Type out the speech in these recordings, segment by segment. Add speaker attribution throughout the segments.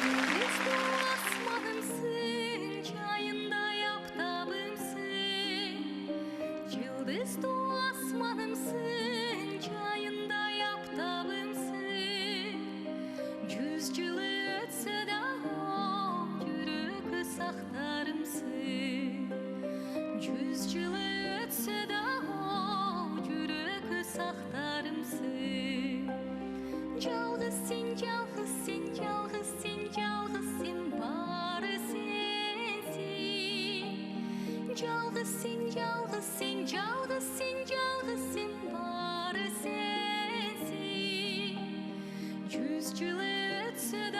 Speaker 1: Yıldızlı asmanımsın, çayında yaptağımsın. Yıldızlı asmanımsın, çayında yaptağımsın. 100 yıl ötse de o yürek saklarımsın. 100 yıl ötse de o yürek saklarımsın. Жалғызсың, жалғызсың, жалғызсың, жалғызсың, бары сенсің. Жалғызсың, жалғызсың, жалғызсың, жалғызсың, бары сенсің. 100 жыл өтсе де о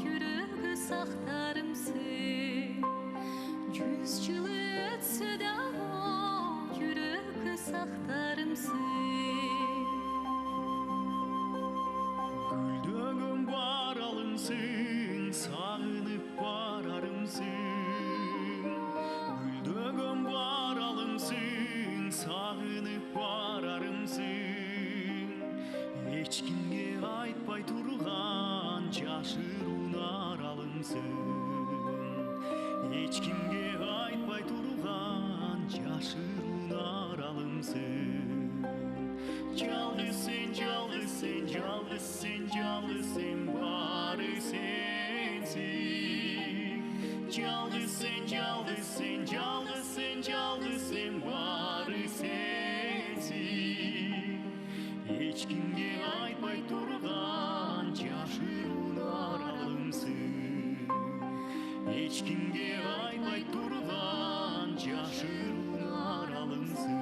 Speaker 1: жүрегі сақтарымсың. 100 жыл өтсе де о жүрегі сақтарымсың.
Speaker 2: Гүлдөгөн баралымсың, сағынып барарымсың. Гүлдөгөн баралымсың, сағынып барарымсың. Ешкімге айтпай тұрған жашыруун аралымсың. Ешкімге айтпай тұрған жашыруун аралымсың. Жалғызсың, жалғызсың, жалғызсың, жалғызсың, бары сенсің. Жалғызсың, жалғызсың, жалғызсың, жалғызсың, бары сенсің. Ешкімге айтпай тұрған жашыруун аралымсың. Ешкімге айтпай тұрған жашыруун аралымсың.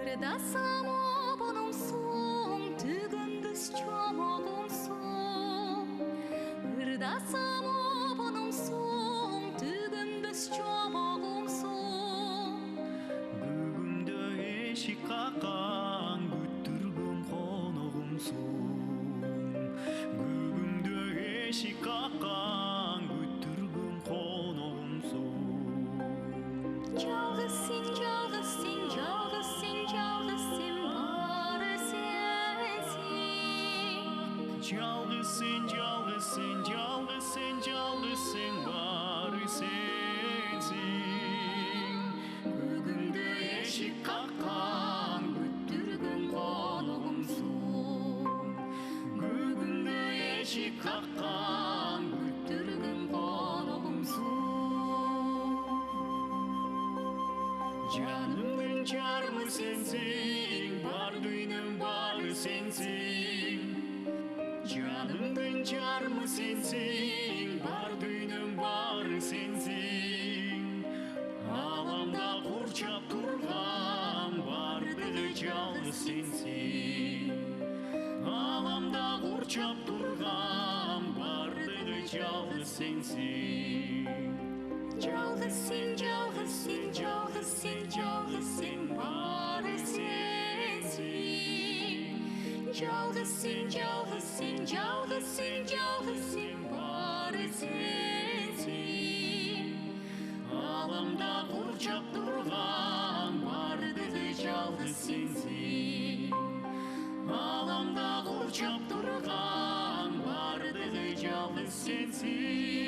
Speaker 1: Ырдасам обонумсуң, түгүндүз чомогумсуң. Ырдасам обонумсуң, түгүндүз чомогумсуң.
Speaker 2: Бүгүндө эшик каккан күттүргөн коногумсуң. Бүгүндө эшик каккан күттүргөн коногумсуң.
Speaker 1: Жалғызсың, жалғызсың, жалғызсың, жалғызсың, бары сенсің.
Speaker 2: Жалғызсың, жалғызсың, жалғызсың, жалғызсың, бары сенсің. Бүгүндө эшик каккан күттүргөн коногумсуң. Бүгүндө эшик каккан күттүргөн коногумсуң. Жанымдын жарымы сенсиң, бар дүйнөм бары сенсиң. Жанымдын жарымы сенсиң, бар дүйнөм бары сенсиң. Аламда курчап турган бардыгы жалгыз сенсиң. Аламда курчап турган бардыгы жалгыз сенсиң. Жалғызсың, жалғызсың, жалғызсың, жалғызсың, бары сенсің. Жалғызсың, жалғызсың, жалғызсың, жалғызсың, бары сенсің. Аламда курчап турган бардыгы жалгыз сенсиң. Аламда курчап турган бардыгы жалгыз сенсиң.